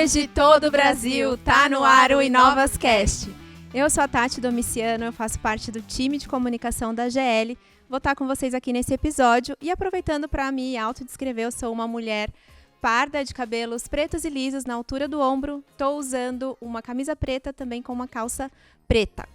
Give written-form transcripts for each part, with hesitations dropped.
Mulheres de todo o Brasil, tá no ar o InovasCast. Eu sou a Tati Domiciano, eu faço parte do time de comunicação da GL. Vou estar com vocês aqui nesse episódio e aproveitando para me autodescrever, eu sou uma mulher parda de cabelos pretos e lisos na altura do ombro. Estou usando uma camisa preta também com uma calça preta.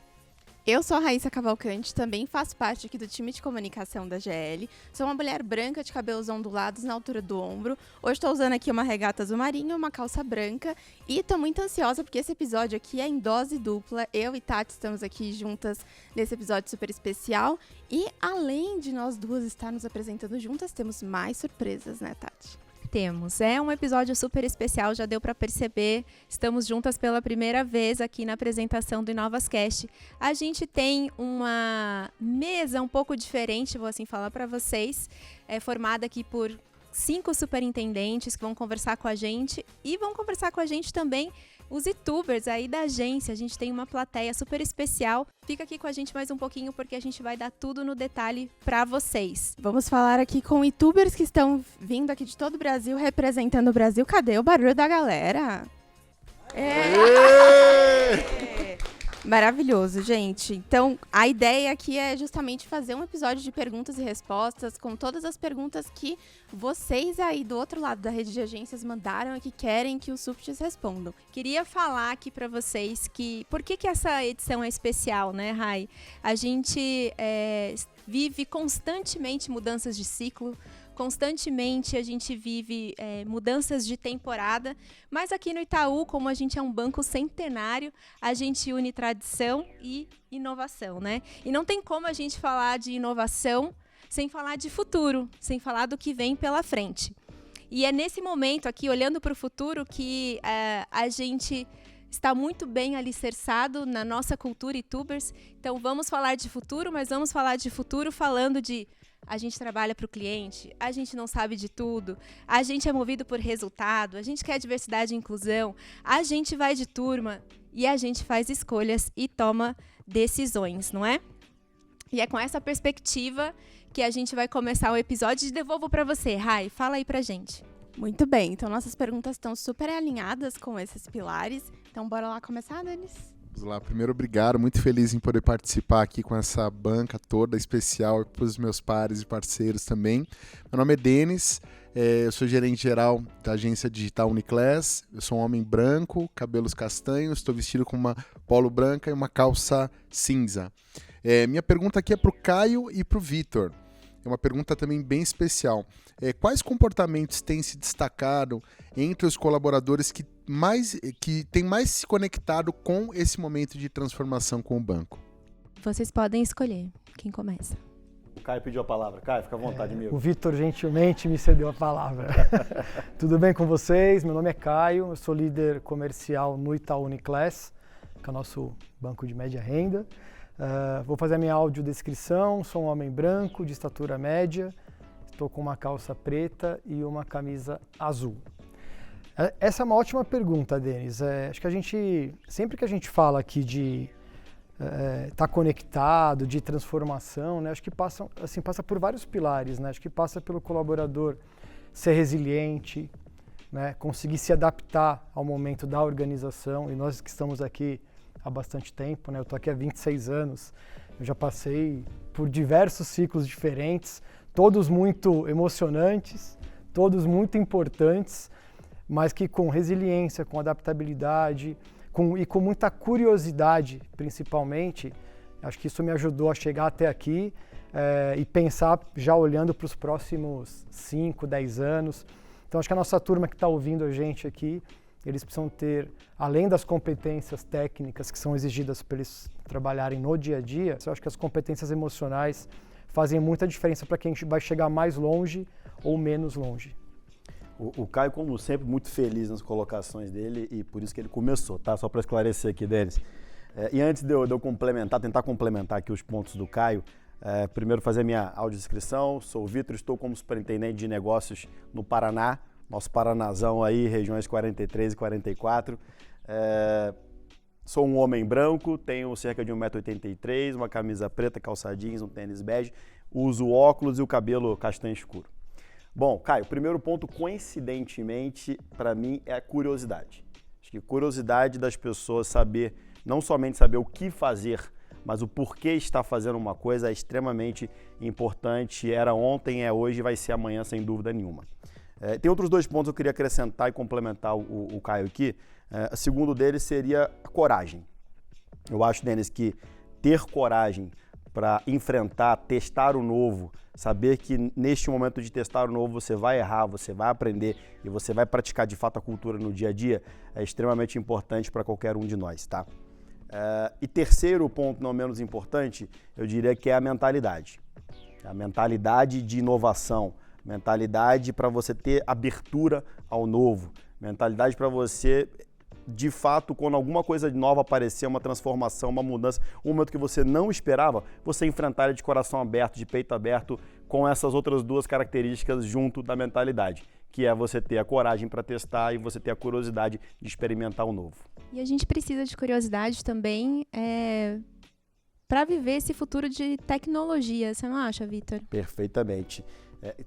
Eu sou a Raíssa Cavalcante, também faço parte aqui do time de comunicação da GL. Sou uma mulher branca de cabelos ondulados na altura do ombro. Hoje estou usando aqui uma regata azul marinho, uma calça branca. E estou muito ansiosa porque esse episódio aqui é em dose dupla. Eu e Tati estamos aqui juntas nesse episódio super especial. E além de nós duas estar nos apresentando juntas, temos mais surpresas, né, Tati? Temos. É um episódio super especial, já deu para perceber. Estamos juntas pela primeira vez aqui na apresentação do InovasCast. A gente tem uma mesa um pouco diferente, vou assim falar para vocês. É formada aqui por 5 superintendentes que vão conversar com a gente e vão conversar com a gente também os youtubers aí da agência. A gente tem uma plateia super especial. Fica aqui com a gente mais um pouquinho porque a gente vai dar tudo no detalhe para vocês. Vamos falar aqui com youtubers que estão vindo aqui de todo o Brasil, representando o Brasil. Cadê o barulho da galera? Maravilhoso, gente. Então, a ideia aqui é justamente fazer um episódio de perguntas e respostas com todas as perguntas que vocês aí do outro lado da rede de agências mandaram e que querem que os subs respondam. Queria falar aqui para vocês que por que essa edição é especial, né, Rai? A gente vive constantemente mudanças de ciclo. Constantemente a gente vive mudanças de temporada, mas aqui no Itaú, como a gente é um banco centenário, a gente une tradição e inovação, né? E não tem como a gente falar de inovação sem falar de futuro, sem falar do que vem pela frente. E é nesse momento aqui, olhando para o futuro, que a gente está muito bem alicerçado na nossa cultura youtubers. Então vamos falar de futuro, mas vamos falar de futuro falando de a gente trabalha para o cliente, a gente não sabe de tudo, a gente é movido por resultado, a gente quer diversidade e inclusão, a gente vai de turma e a gente faz escolhas e toma decisões, não é? E é com essa perspectiva que a gente vai começar o episódio e devolvo para você. Rai, fala aí pra gente. Muito bem, então nossas perguntas estão super alinhadas com esses pilares. Então bora lá começar, Denis? Vamos lá, primeiro obrigado, muito feliz em poder participar aqui com essa banca toda especial para os meus pares e parceiros também. Meu nome é Denis, eu sou gerente geral da agência digital Uniclass, eu sou um homem branco, cabelos castanhos, estou vestido com uma polo branca e uma calça cinza. Minha pergunta aqui é para o Caio e para o Vitor. É uma pergunta também bem especial. Quais comportamentos têm se destacado entre os colaboradores que têm mais se conectado com esse momento de transformação com o banco? Vocês podem escolher quem começa. O Caio pediu a palavra. Caio, fica à vontade, amigo. O Vitor gentilmente me cedeu a palavra. Tudo bem com vocês? Meu nome é Caio, eu sou líder comercial no Itaú Uniclass, que é o nosso banco de média renda. Vou fazer a minha audiodescrição. Sou um homem branco, de estatura média, estou com uma calça preta e uma camisa azul. Essa é uma ótima pergunta, Denis. Acho que sempre que a gente fala aqui de estar conectado, de transformação, né, acho que passa por vários pilares, né? Acho que passa pelo colaborador ser resiliente, né, conseguir se adaptar ao momento da organização, e nós que estamos aqui há bastante tempo, né? Eu estou aqui há 26 anos, eu já passei por diversos ciclos diferentes, todos muito emocionantes, todos muito importantes, mas que com resiliência, com adaptabilidade e com muita curiosidade, principalmente, acho que isso me ajudou a chegar até aqui e pensar já olhando para os próximos 5, 10 anos. Então acho que a nossa turma que está ouvindo a gente aqui, eles precisam ter, além das competências técnicas que são exigidas para eles trabalharem no dia a dia, eu acho que as competências emocionais fazem muita diferença para quem vai chegar mais longe ou menos longe. O Caio, como sempre, muito feliz nas colocações dele e por isso que ele começou, tá? Só para esclarecer aqui, Denis. E antes de eu tentar complementar aqui os pontos do Caio, primeiro fazer a minha audiodescrição. Sou o Vitor, estou como superintendente de negócios no Paraná, nosso Paranazão aí, regiões 43 e 44. Sou um homem branco, tenho cerca de 1,83 m, uma camisa preta, calça jeans, um tênis bege, uso óculos e o cabelo castanho escuro. Bom, Caio, o primeiro ponto, coincidentemente, para mim, é a curiosidade. Acho que curiosidade das pessoas saber, não somente saber o que fazer, mas o porquê está fazendo uma coisa é extremamente importante. Era ontem, é hoje, vai ser amanhã, sem dúvida nenhuma. Tem outros 2 pontos que eu queria acrescentar e complementar o Caio aqui. O segundo deles seria a coragem. Eu acho, Denis, que ter coragem para enfrentar, testar o novo, saber que neste momento de testar o novo você vai errar, você vai aprender e você vai praticar de fato a cultura no dia a dia, é extremamente importante para qualquer um de nós, tá? E terceiro ponto, não menos importante, eu diria que é a mentalidade. A mentalidade de inovação, mentalidade para você ter abertura ao novo, mentalidade para você, de fato, quando alguma coisa nova aparecer, uma transformação, uma mudança, um momento que você não esperava, você enfrentar ele de coração aberto, de peito aberto, com essas outras 2 características junto da mentalidade, que é você ter a coragem para testar e você ter a curiosidade de experimentar o novo. E a gente precisa de curiosidade também para viver esse futuro de tecnologia, você não acha, Vitor? Perfeitamente.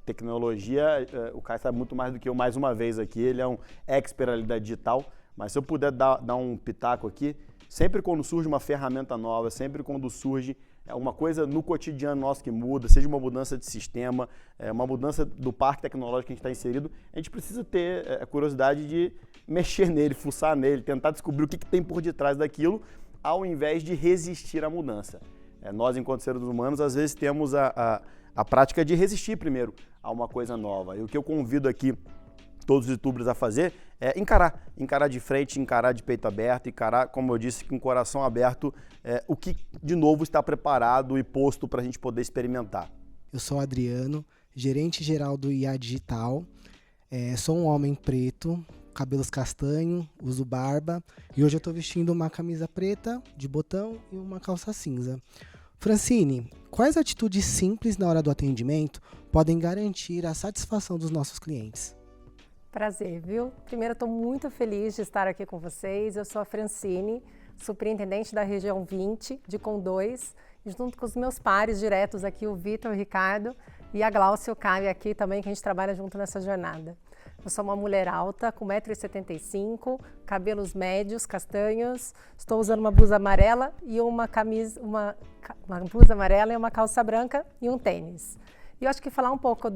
Tecnologia, o Caio sabe muito mais do que eu, mais uma vez aqui, ele é um expert ali da digital, mas se eu puder dar um pitaco aqui, sempre quando surge uma ferramenta nova, sempre quando surge uma coisa no cotidiano nosso que muda, seja uma mudança de sistema, uma mudança do parque tecnológico que a gente está inserido, a gente precisa ter a curiosidade de mexer nele, fuçar nele, tentar descobrir o que tem por detrás daquilo, ao invés de resistir à mudança. Nós, enquanto seres humanos, às vezes temos a prática de resistir primeiro a uma coisa nova. E o que eu convido aqui todos os youtubers a fazer é encarar de frente, encarar de peito aberto, encarar, como eu disse, com o coração aberto, o que de novo está preparado e posto para a gente poder experimentar. Eu sou o Adriano, gerente geral do IA Digital, sou um homem preto, cabelos castanho, uso barba e hoje eu estou vestindo uma camisa preta de botão e uma calça cinza. Francine, quais atitudes simples na hora do atendimento podem garantir a satisfação dos nossos clientes? Prazer, viu? Primeiro, estou muito feliz de estar aqui com vocês. Eu sou a Francine, superintendente da região 20 de Condóis, e junto com os meus pares diretos aqui, o Vitor, o Ricardo e a Glaucia, o Caio aqui também, que a gente trabalha junto nessa jornada. Eu sou uma mulher alta, com 1,75 m, cabelos médios, castanhos, estou usando uma blusa amarela e uma blusa amarela e uma calça branca e um tênis. E eu acho que falar um pouco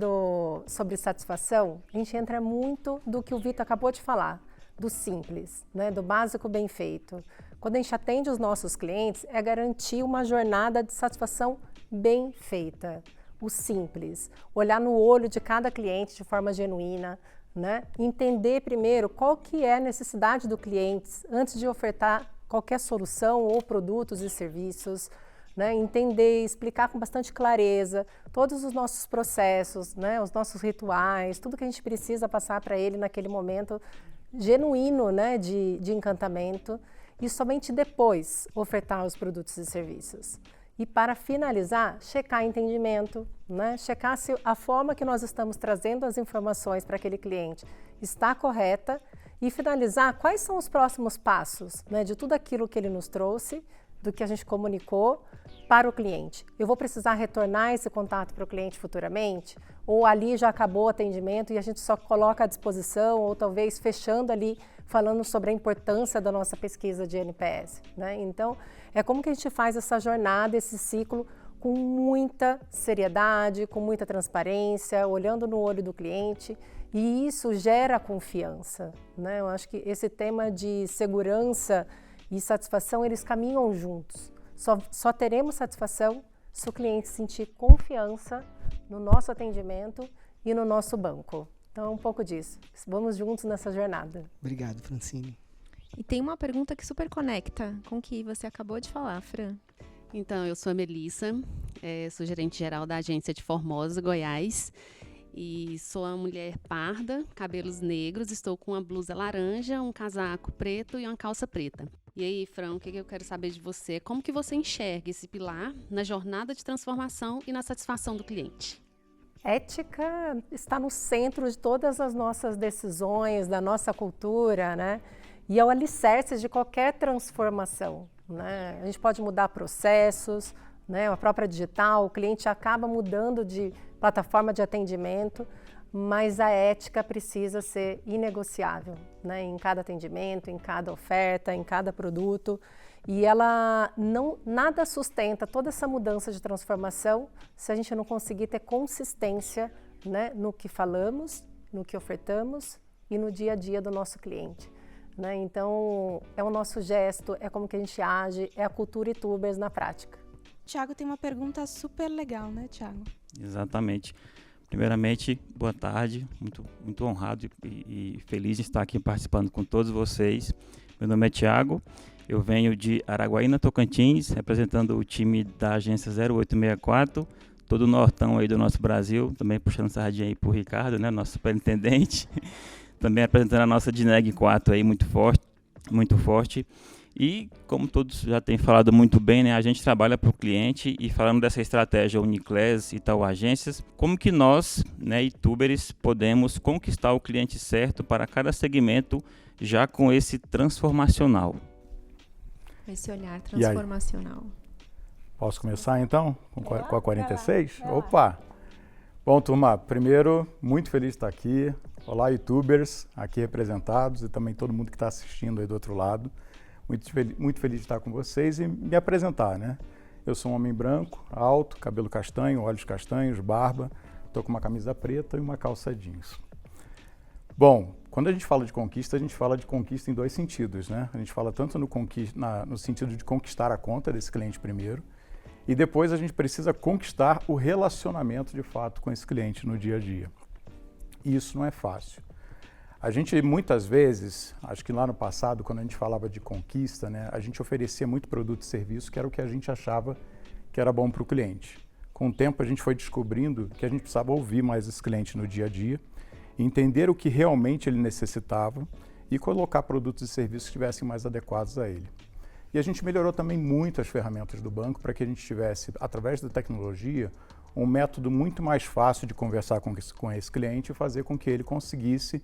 sobre satisfação, a gente entra muito do que o Vitor acabou de falar, do simples, né, do básico bem feito. Quando a gente atende os nossos clientes, é garantir uma jornada de satisfação bem feita. O simples, olhar no olho de cada cliente de forma genuína, né? Entender primeiro qual que é a necessidade do cliente antes de ofertar qualquer solução ou produtos e serviços. Né, entender, explicar com bastante clareza todos os nossos processos, né, os nossos rituais, tudo que a gente precisa passar para ele naquele momento genuíno, né, de encantamento, e somente depois ofertar os produtos e serviços. E para finalizar, checar entendimento, né, checar se a forma que nós estamos trazendo as informações para aquele cliente está correta e finalizar quais são os próximos passos, né, de tudo aquilo que ele nos trouxe, do que a gente comunicou para o cliente. Eu vou precisar retornar esse contato para o cliente futuramente? Ou ali já acabou o atendimento e a gente só coloca à disposição, ou talvez fechando ali, falando sobre a importância da nossa pesquisa de NPS, né? Então, é como que a gente faz essa jornada, esse ciclo, com muita seriedade, com muita transparência, olhando no olho do cliente, e isso gera confiança, né? Eu acho que esse tema de segurança e satisfação, eles caminham juntos. Só teremos satisfação se o cliente sentir confiança no nosso atendimento e no nosso banco. Então, é um pouco disso. Vamos juntos nessa jornada. Obrigado, Francine. E tem uma pergunta que super conecta com o que você acabou de falar, Fran. Então, eu sou a Melissa, sou gerente geral da agência de Formosa, Goiás. E sou uma mulher parda, cabelos negros, estou com uma blusa laranja, um casaco preto e uma calça preta. E aí, Fran, o que eu quero saber de você? Como que você enxerga esse pilar na jornada de transformação e na satisfação do cliente? Ética está no centro de todas as nossas decisões, da nossa cultura, né? E é o alicerce de qualquer transformação, né? A gente pode mudar processos, né? A própria digital, o cliente acaba mudando de plataforma de atendimento, mas a ética precisa ser inegociável. né, em cada atendimento, em cada oferta, em cada produto. E ela nada sustenta toda essa mudança de transformação se a gente não conseguir ter consistência, né, no que falamos, no que ofertamos e no dia a dia do nosso cliente. Né? Então, é o nosso gesto, é como que a gente age, é a cultura Itubers na prática. Tiago tem uma pergunta super legal, né, Tiago? Exatamente. Primeiramente, boa tarde, muito honrado e feliz de estar aqui participando com todos vocês. Meu nome é Tiago, eu venho de Araguaína, Tocantins, representando o time da agência 0864, todo o nortão aí do nosso Brasil, também puxando sardinha aí pro Ricardo, né, nosso superintendente, também representando a nossa DNEG 4 aí, muito forte. E, como todos já têm falado muito bem, né, a gente trabalha para o cliente e falando dessa estratégia Uniclass e tal agências, como que nós, né, Itubers, podemos conquistar o cliente certo para cada segmento já com esse transformacional? Esse olhar transformacional. Posso começar então com a 46? Opa! Bom, turma, primeiro, muito feliz de estar aqui. Olá, Itubers, aqui representados e também todo mundo que está assistindo aí do outro lado. Muito feliz de estar com vocês e me apresentar, né? Eu sou um homem branco, alto, cabelo castanho, olhos castanhos, barba, estou com uma camisa preta e uma calça jeans. Bom, quando a gente fala de conquista, a gente fala de conquista em dois sentidos, né? A gente fala tanto no sentido de conquistar a conta desse cliente primeiro, e depois a gente precisa conquistar o relacionamento de fato com esse cliente no dia a dia. E isso não é fácil. A gente muitas vezes, acho que lá no passado, quando a gente falava de conquista, né, a gente oferecia muito produto e serviço que era o que a gente achava que era bom para o cliente. Com o tempo a gente foi descobrindo que a gente precisava ouvir mais esse cliente no dia a dia, entender o que realmente ele necessitava e colocar produtos e serviços que estivessem mais adequados a ele. E a gente melhorou também muito as ferramentas do banco para que a gente tivesse, através da tecnologia, um método muito mais fácil de conversar com esse cliente e fazer com que ele conseguisse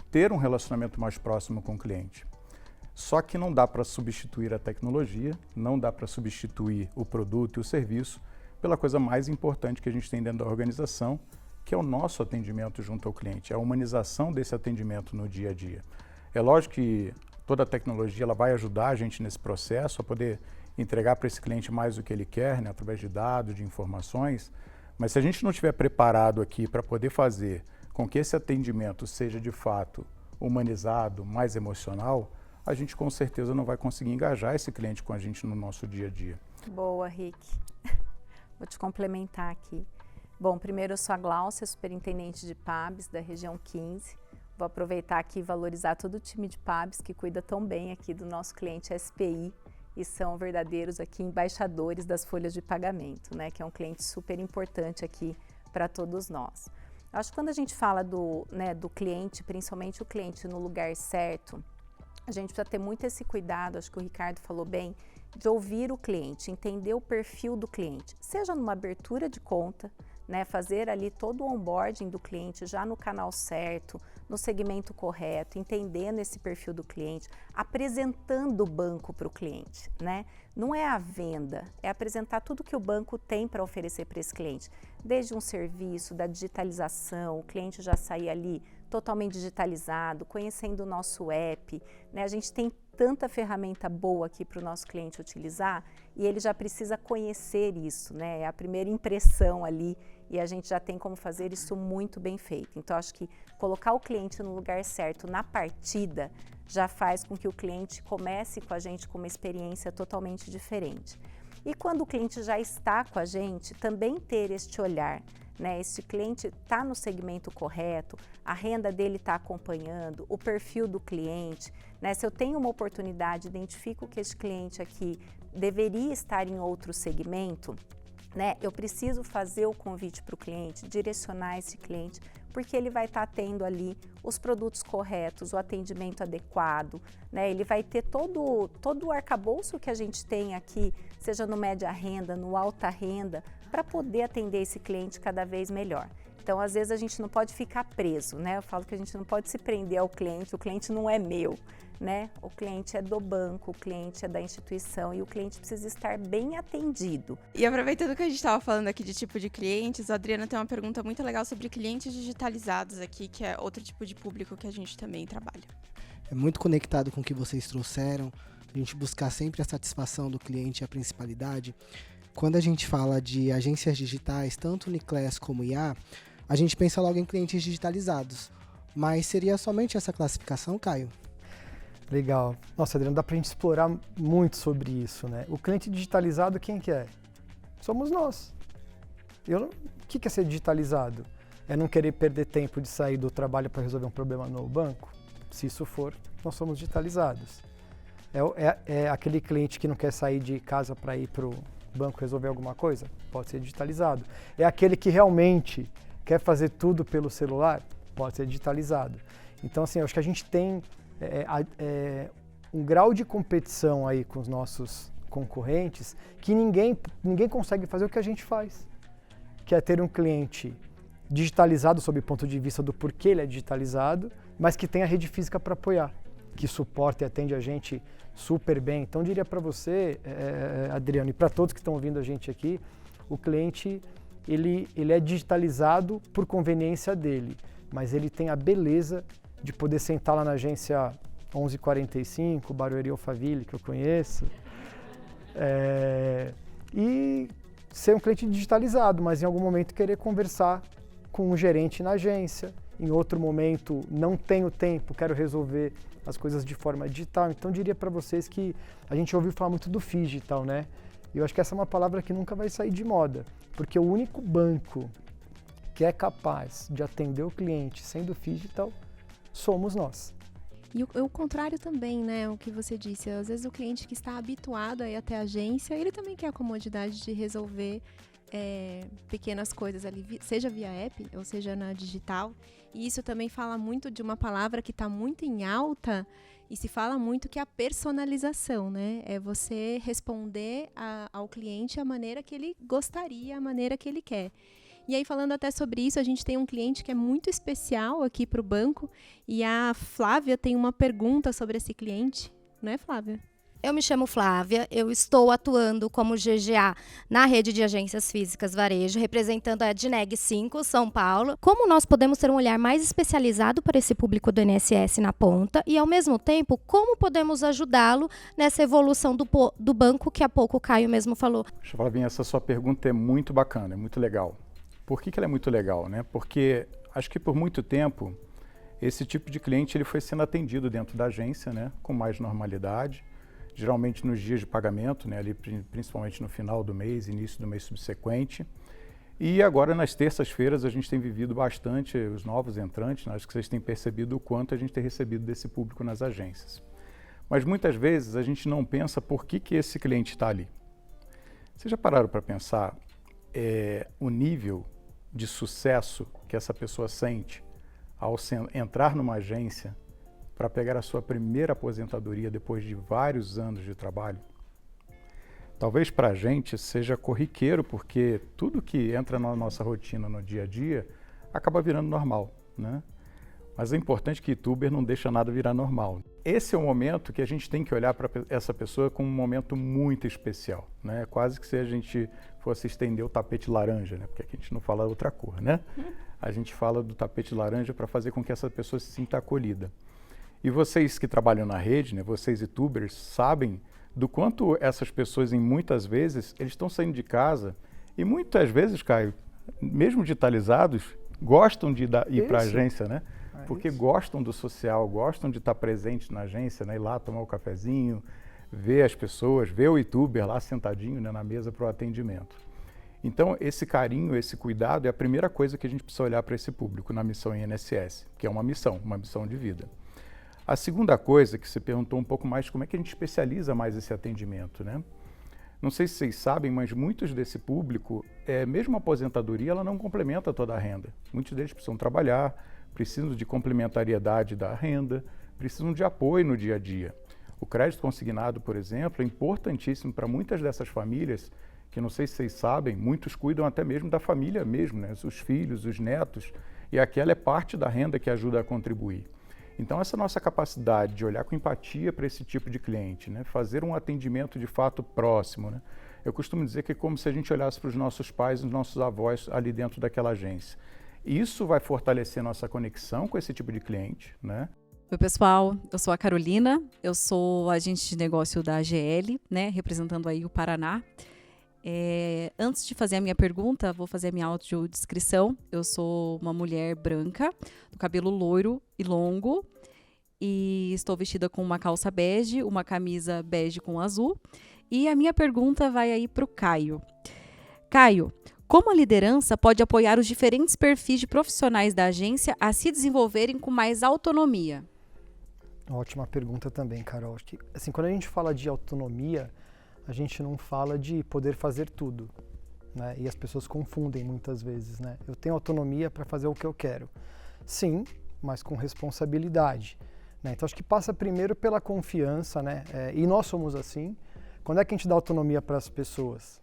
ter um relacionamento mais próximo com o cliente. Só que não dá para substituir a tecnologia, não dá para substituir o produto e o serviço pela coisa mais importante que a gente tem dentro da organização, que é o nosso atendimento junto ao cliente, a humanização desse atendimento no dia a dia. É lógico que toda a tecnologia ela vai ajudar a gente nesse processo, a poder entregar para esse cliente mais do que ele quer, né, através de dados, de informações, mas se a gente não estiver preparado aqui para poder fazer com que esse atendimento seja de fato humanizado, mais emocional, a gente com certeza não vai conseguir engajar esse cliente com a gente no nosso dia a dia. Boa, Rick. Vou te complementar aqui. Bom, primeiro eu sou a Gláucia, superintendente de PABs da região 15. Vou aproveitar aqui e valorizar todo o time de PABs que cuida tão bem aqui do nosso cliente SPI e são verdadeiros aqui embaixadores das folhas de pagamento, né, que é um cliente super importante aqui para todos nós. Acho que quando a gente fala do cliente, principalmente o cliente no lugar certo, a gente precisa ter muito esse cuidado, acho que o Ricardo falou bem, de ouvir o cliente, entender o perfil do cliente, seja numa abertura de conta, né, fazer ali todo o onboarding do cliente já no canal certo, no segmento correto, entendendo esse perfil do cliente, apresentando o banco para o cliente, né? Não é a venda, é apresentar tudo que o banco tem para oferecer para esse cliente, desde um serviço, da digitalização, o cliente já sair ali totalmente digitalizado, conhecendo o nosso app, né? A gente tem tanta ferramenta boa aqui para o nosso cliente utilizar e ele já precisa conhecer isso, né? É a primeira impressão ali e a gente já tem como fazer isso muito bem feito. Então, acho que colocar o cliente no lugar certo na partida já faz com que o cliente comece com a gente com uma experiência totalmente diferente. E quando o cliente já está com a gente, também ter este olhar, né? Este cliente está no segmento correto, a renda dele está acompanhando, o perfil do cliente, né? Se eu tenho uma oportunidade, identifico que este cliente aqui deveria estar em outro segmento, né? Eu preciso fazer o convite para o cliente, direcionar esse cliente, porque ele vai estar tendo ali os produtos corretos, o atendimento adequado, né? Ele vai ter todo o arcabouço que a gente tem aqui, seja no média renda, no alta renda, para poder atender esse cliente cada vez melhor. Então, às vezes, a gente não pode ficar preso, né? Eu falo que a gente não pode se prender ao cliente, o cliente não é meu, né? O cliente é do banco, o cliente é da instituição e o cliente precisa estar bem atendido. E aproveitando que a gente estava falando aqui de tipo de clientes, a Adriana tem uma pergunta muito legal sobre clientes digitalizados aqui, que é outro tipo de público que a gente também trabalha. é muito conectado com o que vocês trouxeram, a gente buscar sempre a satisfação do cliente e a principalidade. Quando a gente fala de agências digitais, tanto Uniclass como IA, a gente pensa logo em clientes digitalizados. Mas seria somente essa classificação, Caio? Legal. Nossa, Adriano, dá pra gente explorar muito sobre isso, né? O cliente digitalizado, quem que é? Somos nós. O que é ser digitalizado? É não querer perder tempo de sair do trabalho para resolver um problema no banco? Se isso for, nós somos digitalizados. É aquele cliente que não quer sair de casa para ir para o banco resolver alguma coisa? Pode ser digitalizado. É aquele que realmente quer fazer tudo pelo celular? Pode ser digitalizado. Então, assim, eu acho que a gente tem um grau de competição aí com os nossos concorrentes que ninguém consegue fazer o que a gente faz, que é ter um cliente digitalizado sob o ponto de vista do porquê ele é digitalizado, mas que tem a rede física para apoiar, que suporta e atende a gente super bem. Então, eu diria para você, Adriano, e para todos que estão ouvindo a gente aqui, o cliente ele é digitalizado por conveniência dele, mas ele tem a beleza de poder sentar lá na agência 1145, Barueri Alphaville, que eu conheço, e ser um cliente digitalizado, mas em algum momento querer conversar com um gerente na agência, em outro momento não tenho tempo, quero resolver as coisas de forma digital. Então, diria para vocês que a gente ouviu falar muito do phygital, né? E eu acho que essa é uma palavra que nunca vai sair de moda, porque o único banco que é capaz de atender o cliente sendo phygital somos nós. E o contrário também, né? O que você disse, às vezes o cliente que está habituado a ir até a agência, ele também quer a comodidade de resolver pequenas coisas ali, seja via app ou seja na digital. E isso também fala muito de uma palavra que está muito em alta e se fala muito, que é a personalização, né? É você responder ao cliente a maneira que ele gostaria, a maneira que ele quer. E aí, falando até sobre isso, a gente tem um cliente que é muito especial aqui para o banco, e a Flávia tem uma pergunta sobre esse cliente, não é, Flávia? Eu me chamo Flávia, eu estou atuando como GGA na rede de agências físicas Varejo, representando a Dineg 5, São Paulo. Como nós podemos ter um olhar mais especializado para esse público do INSS na ponta e, ao mesmo tempo, como podemos ajudá-lo nessa evolução do banco que há pouco o Caio mesmo falou? Flavinha, essa sua pergunta é muito bacana, é muito legal. Por que ela é muito legal, né? Porque acho que por muito tempo esse tipo de cliente ele foi sendo atendido dentro da agência, né, com mais normalidade, geralmente nos dias de pagamento, né, ali principalmente no final do mês, início do mês subsequente. E agora nas terças-feiras a gente tem vivido bastante os novos entrantes, né? Acho que vocês têm percebido o quanto a gente tem recebido desse público nas agências. Mas muitas vezes a gente não pensa por que esse cliente está ali. Vocês já pararam para pensar o nível de sucesso que essa pessoa sente ao entrar numa agência para pegar a sua primeira aposentadoria depois de vários anos de trabalho? Talvez para a gente seja corriqueiro, porque tudo que entra na nossa rotina no dia a dia acaba virando normal, né? Mas é importante que youtuber não deixa nada virar normal. Esse é o momento que a gente tem que olhar para essa pessoa como um momento muito especial, né? Quase que se a gente fosse estender o tapete laranja, né? Porque aqui a gente não fala outra cor, né? A gente fala do tapete laranja para fazer com que essa pessoa se sinta acolhida. E vocês que trabalham na rede, né? Vocês youtubers, sabem do quanto essas pessoas, muitas vezes, eles estão saindo de casa e muitas vezes, Caio, mesmo digitalizados, gostam de ir para a agência, né? Porque gostam do social, gostam de estar presente na agência, né? Ir lá tomar um cafezinho, ver as pessoas, ver o youtuber lá sentadinho, né, na mesa para o atendimento. Então, esse carinho, esse cuidado é a primeira coisa que a gente precisa olhar para esse público na missão INSS, que é uma missão de vida. A segunda coisa que você perguntou um pouco mais, como é que a gente especializa mais esse atendimento, né? Não sei se vocês sabem, mas muitos desse público, mesmo a aposentadoria, ela não complementa toda a renda. Muitos deles precisam trabalhar, precisam de complementariedade da renda, precisam de apoio no dia a dia. O crédito consignado, por exemplo, é importantíssimo para muitas dessas famílias, que não sei se vocês sabem, muitos cuidam até mesmo da família mesmo, né? Os filhos, os netos, e aquela é parte da renda que ajuda a contribuir. Então, essa nossa capacidade de olhar com empatia para esse tipo de cliente, né? Fazer um atendimento de fato próximo, né? Eu costumo dizer que é como se a gente olhasse para os nossos pais e os nossos avós ali dentro daquela agência. Isso vai fortalecer nossa conexão com esse tipo de cliente, né? Oi, pessoal, eu sou a Carolina, eu sou agente de negócio da AGL, né, representando aí o Paraná. Antes de fazer a minha pergunta, vou fazer a minha audiodescrição. Eu sou uma mulher branca, do cabelo loiro e longo, e estou vestida com uma calça bege, uma camisa bege com azul. E a minha pergunta vai aí para o Caio. Caio, como a liderança pode apoiar os diferentes perfis de profissionais da agência a se desenvolverem com mais autonomia? Ótima pergunta também, Carol. Acho que, assim, quando a gente fala de autonomia, a gente não fala de poder fazer tudo, né? E as pessoas confundem muitas vezes, né? Eu tenho autonomia para fazer o que eu quero. Sim, mas com responsabilidade, né? Então acho que passa primeiro pela confiança, né? E nós somos assim. Quando é que a gente dá autonomia para as pessoas?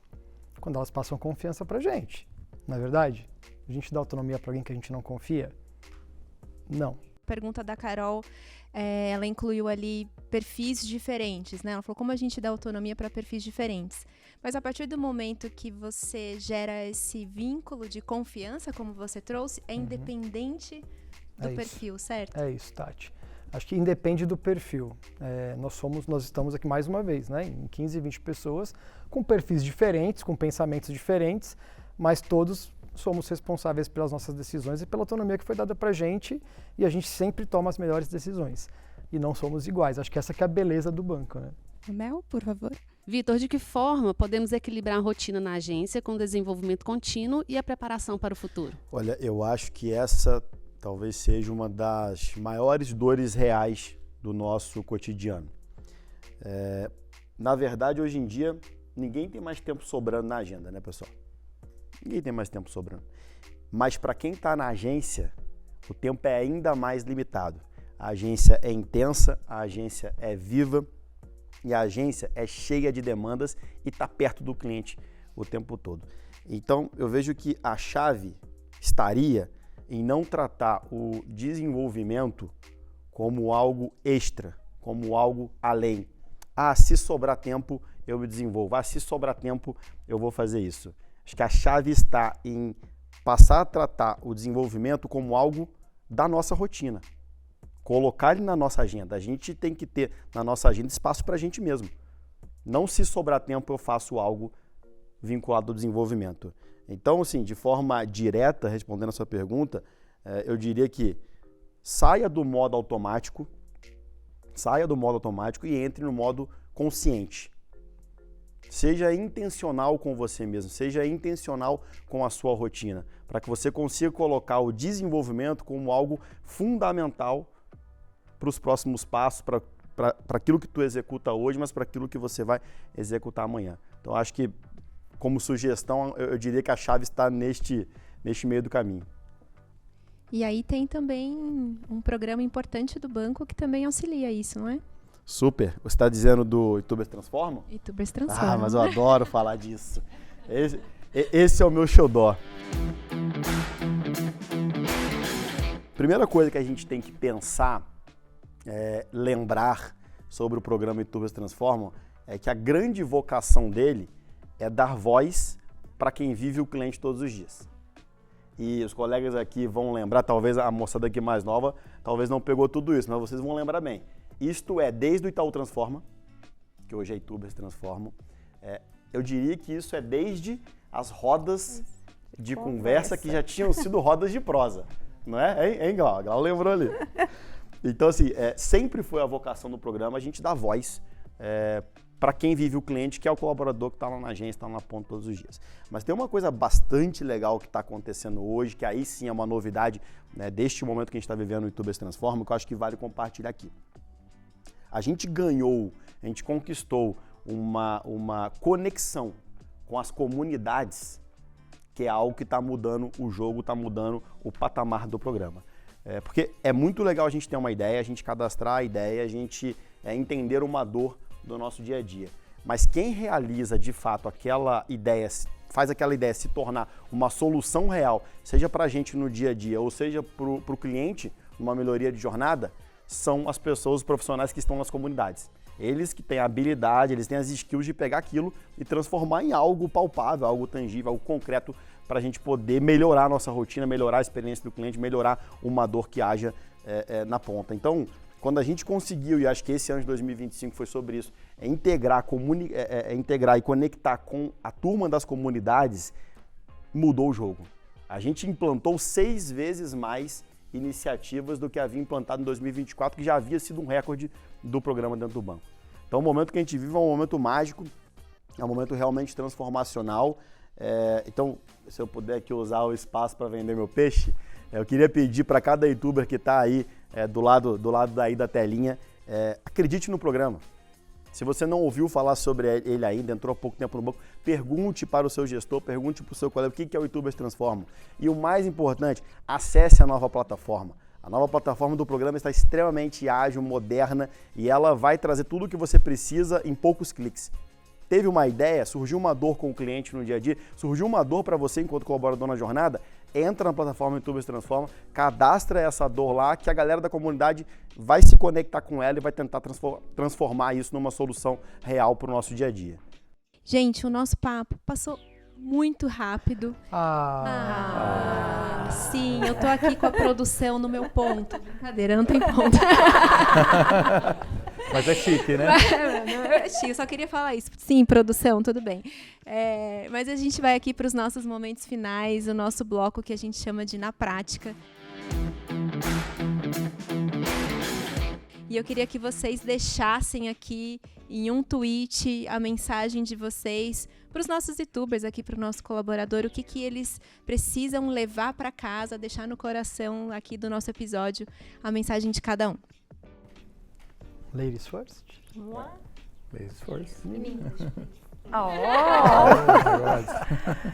Quando elas passam confiança para a gente, não é verdade? A gente dá autonomia para alguém que a gente não confia? Não. Pergunta da Carol, ela incluiu ali perfis diferentes, né? Ela falou como a gente dá autonomia para perfis diferentes. Mas a partir do momento que você gera esse vínculo de confiança, como você trouxe, é independente do perfil, certo? É isso, Tati. Acho que independe do perfil. Nós estamos aqui mais uma vez, né? Em 15, 20 pessoas, com perfis diferentes, com pensamentos diferentes, mas todos somos responsáveis pelas nossas decisões e pela autonomia que foi dada pra gente, e a gente sempre toma as melhores decisões. E não somos iguais. Acho que essa que é a beleza do banco, né? Mel, por favor. Vitor, de que forma podemos equilibrar a rotina na agência com o desenvolvimento contínuo e a preparação para o futuro? Olha, eu acho que essa talvez seja uma das maiores dores reais do nosso cotidiano. Na verdade, hoje em dia, ninguém tem mais tempo sobrando na agenda, né, pessoal? Ninguém tem mais tempo sobrando. Mas para quem está na agência, o tempo é ainda mais limitado. A agência é intensa, a agência é viva e a agência é cheia de demandas e está perto do cliente o tempo todo. Então, eu vejo que a chave estaria em não tratar o desenvolvimento como algo extra, como algo além. Se sobrar tempo, eu me desenvolvo. Se sobrar tempo, eu vou fazer isso. Acho que a chave está em passar a tratar o desenvolvimento como algo da nossa rotina. Colocar ele na nossa agenda. A gente tem que ter na nossa agenda espaço para a gente mesmo. Não se sobrar tempo eu faço algo vinculado ao desenvolvimento. Então, assim, de forma direta, respondendo a sua pergunta, eu diria que saia do modo automático e entre no modo consciente. Seja intencional com você mesmo, seja intencional com a sua rotina, para que você consiga colocar o desenvolvimento como algo fundamental para os próximos passos, para aquilo que tu executa hoje, mas para aquilo que você vai executar amanhã. Então, acho que, como sugestão, eu diria que a chave está neste meio do caminho. E aí tem também um programa importante do banco que também auxilia isso, não é? Super. Você está dizendo do YouTubers Transformam? YouTubers Transformam. Mas eu adoro falar disso. Esse é o meu xodó. Primeira coisa que a gente tem que pensar, lembrar sobre o programa YouTubers Transformam, é que a grande vocação dele é dar voz para quem vive o cliente todos os dias. E os colegas aqui vão lembrar, talvez a moçada aqui mais nova, talvez não pegou tudo isso, mas vocês vão lembrar bem. Isto é desde o Itaú Transforma, que hoje é YouTubers Transformam. Eu diria que isso é desde as rodas de conversa que já tinham sido rodas de prosa. Não é? Hein, Glau? A Glau lembrou ali. Então, assim, sempre foi a vocação do programa a gente dar voz para quem vive o cliente, que é o colaborador que está lá na agência, está lá na ponta todos os dias. Mas tem uma coisa bastante legal que está acontecendo hoje, que aí sim é uma novidade, né, deste momento que a gente está vivendo no YouTubers Transformam, que eu acho que vale compartilhar aqui. A gente conquistou uma conexão com as comunidades, que é algo que está mudando o jogo, está mudando o patamar do programa. Porque é muito legal a gente ter uma ideia, a gente cadastrar a ideia, a gente entender uma dor do nosso dia a dia. Mas quem realiza de fato aquela ideia, faz aquela ideia se tornar uma solução real, seja para a gente no dia a dia ou seja para o cliente, numa melhoria de jornada, são as pessoas, os profissionais que estão nas comunidades. Eles que têm a habilidade, eles têm as skills de pegar aquilo e transformar em algo palpável, algo tangível, algo concreto para a gente poder melhorar a nossa rotina, melhorar a experiência do cliente, melhorar uma dor que haja na ponta. Então, Quando a gente conseguiu, e acho que esse ano de 2025 foi sobre isso, integrar e conectar com a turma das comunidades, mudou o jogo. A gente implantou 6 vezes mais iniciativas do que havia implantado em 2024, que já havia sido um recorde do programa dentro do banco. Então o momento que a gente vive é um momento mágico, é um momento realmente transformacional. Então, se eu puder aqui usar o espaço para vender meu peixe, eu queria pedir para cada youtuber que está aí do lado daí da telinha, acredite no programa. Se você não ouviu falar sobre ele ainda, entrou há pouco tempo no banco, pergunte para o seu gestor, pergunte para o seu colega o que é o YouTubers Transformam. E o mais importante, acesse a nova plataforma. A nova plataforma do programa está extremamente ágil, moderna e ela vai trazer tudo o que você precisa em poucos cliques. Teve uma ideia, surgiu uma dor com o cliente no dia a dia, surgiu uma dor para você enquanto colaborador na jornada, entra na plataforma YouTubers Transforma, cadastra essa dor lá que a galera da comunidade vai se conectar com ela e vai tentar transformar isso numa solução real para o nosso dia a dia. Gente, o nosso papo passou muito rápido. Sim, eu tô aqui com a produção no meu ponto. Brincadeira, não tem ponto. Mas é chique, né? É chique, eu só queria falar isso. Sim, produção, tudo bem. Mas a gente vai aqui para os nossos momentos finais, o nosso bloco que a gente chama de Na Prática. E eu queria que vocês deixassem aqui em um tweet a mensagem de vocês para os nossos youtubers, aqui para o nosso colaborador, o que eles precisam levar para casa, deixar no coração aqui do nosso episódio, a mensagem de cada um. Ladies first? Vamos lá. Ladies first.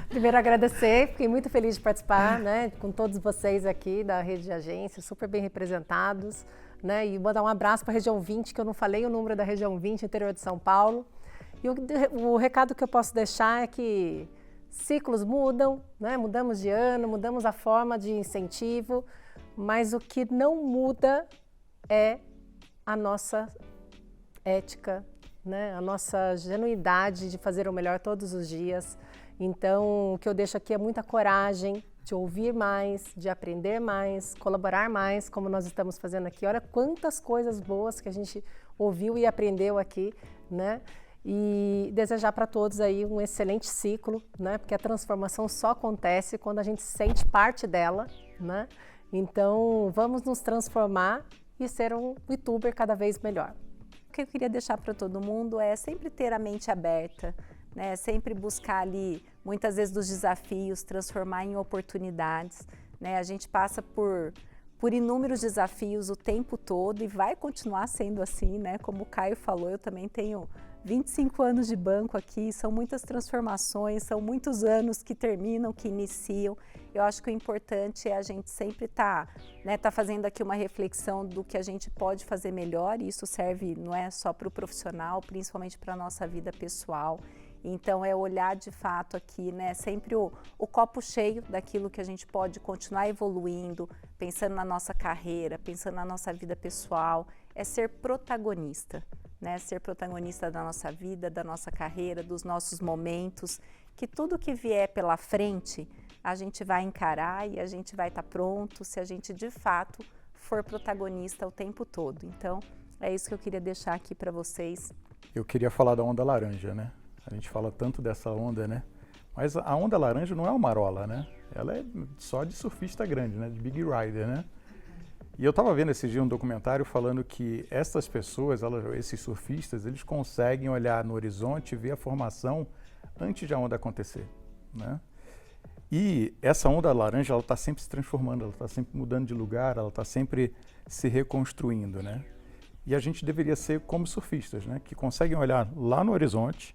Primeiro agradecer, fiquei muito feliz de participar, né, com todos vocês aqui da rede de agências, super bem representados, né, e mandar um abraço para a região 20, que eu não falei o número da região 20, interior de São Paulo. E o recado que eu posso deixar é que ciclos mudam, né, mudamos de ano, mudamos a forma de incentivo, mas o que não muda é a nossa ética, né? A nossa genuidade de fazer o melhor todos os dias. Então, o que eu deixo aqui é muita coragem de ouvir mais, de aprender mais, colaborar mais, como nós estamos fazendo aqui. Olha quantas coisas boas que a gente ouviu e aprendeu aqui, né? E desejar para todos aí um excelente ciclo, né? Porque a transformação só acontece quando a gente sente parte dela, né? Então, vamos nos transformar e ser um youtuber cada vez melhor. O que eu queria deixar para todo mundo é sempre ter a mente aberta, né? Sempre buscar ali, muitas vezes, dos desafios, transformar em oportunidades, né? A gente passa por inúmeros desafios o tempo todo e vai continuar sendo assim, né? Como o Caio falou, eu também tenho 25 anos de banco aqui, são muitas transformações, são muitos anos que terminam, que iniciam. Eu acho que o importante é a gente sempre estar fazendo aqui uma reflexão do que a gente pode fazer melhor, e isso serve não é só para o profissional, principalmente para a nossa vida pessoal. Então é olhar de fato aqui, né, sempre o copo cheio daquilo que a gente pode continuar evoluindo, pensando na nossa carreira, pensando na nossa vida pessoal, é ser protagonista, né, ser protagonista da nossa vida, da nossa carreira, dos nossos momentos, que tudo que vier pela frente a gente vai encarar e a gente vai estar pronto se a gente de fato for protagonista o tempo todo. Então é isso que eu queria deixar aqui para vocês. Eu queria falar da onda laranja, né? A gente fala tanto dessa onda, né? Mas a onda laranja não é uma marola, né? Ela é só de surfista grande, né? De big rider, né? E eu estava vendo esse dia um documentário falando que essas pessoas, esses surfistas, eles conseguem olhar no horizonte e ver a formação antes de a onda acontecer, né? E essa onda laranja, ela está sempre se transformando, ela está sempre mudando de lugar, ela está sempre se reconstruindo, né? E a gente deveria ser como surfistas, né? Que conseguem olhar lá no horizonte,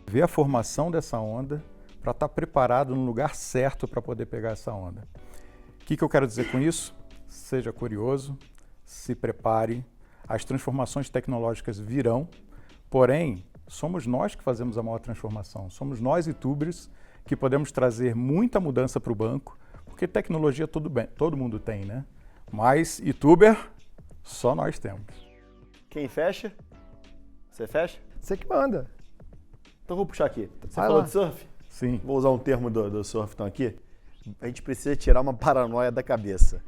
ver a formação dessa onda para estar preparado no lugar certo para poder pegar essa onda. O que eu quero dizer com isso? Seja curioso, se prepare, as transformações tecnológicas virão, porém, somos nós que fazemos a maior transformação, somos nós youtubers que podemos trazer muita mudança para o banco, porque tecnologia todo mundo tem, né? Mas youtuber, só nós temos. Quem fecha? Você fecha? Você que manda. Então vou puxar aqui. Você Vai falou lá. de surf? Sim. Vou usar um termo do surf então aqui. A gente precisa tirar uma paranoia da cabeça.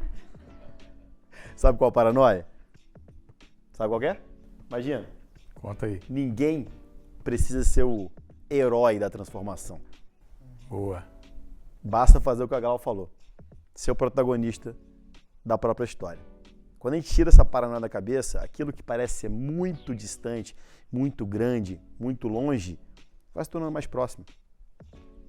Sabe qual a paranoia? Sabe qual que é? Imagina. Conta aí. Ninguém precisa ser o herói da transformação. Boa. Basta fazer o que a Glau falou. Ser o protagonista da própria história. Quando a gente tira essa paranoia da cabeça, aquilo que parece ser muito distante, muito grande, muito longe, vai se tornando mais próximo.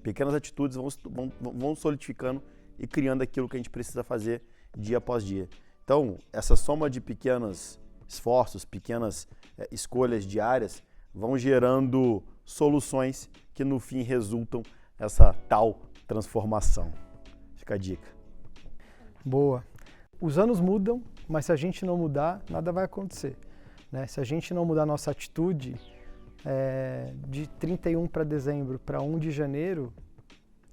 Pequenas atitudes vão solidificando e criando aquilo que a gente precisa fazer dia após dia. Então, essa soma de pequenos esforços, pequenas escolhas diárias, vão gerando soluções que no fim resultam essa tal transformação. Fica a dica. Boa. Os anos mudam, mas se a gente não mudar, nada vai acontecer, né? Se a gente não mudar nossa atitude, de 31 para dezembro para 1 de janeiro,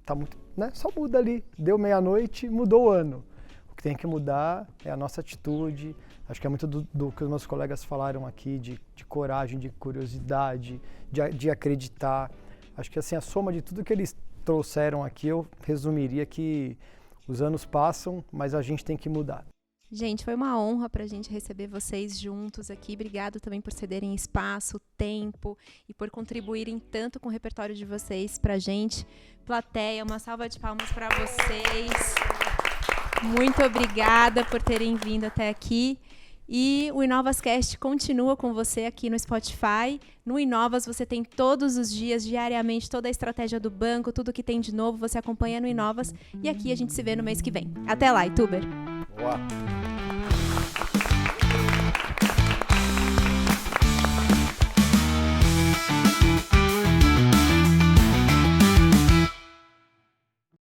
tá muito, né? Só muda ali. Deu meia-noite, mudou o ano. O que tem que mudar é a nossa atitude. Acho que é muito do que os meus colegas falaram aqui, de coragem, de curiosidade, de acreditar. Acho que assim, a soma de tudo que eles trouxeram aqui, eu resumiria que os anos passam, mas a gente tem que mudar. Gente, foi uma honra para a gente receber vocês juntos aqui. Obrigado também por cederem espaço, tempo e por contribuírem tanto com o repertório de vocês para a gente. Plateia, uma salva de palmas para vocês. Muito obrigada por terem vindo até aqui. E o InovasCast continua com você aqui no Spotify. No Inovas você tem todos os dias, diariamente, toda a estratégia do banco, tudo que tem de novo, você acompanha no Inovas. E aqui a gente se vê no mês que vem. Até lá, Ituber! Boa.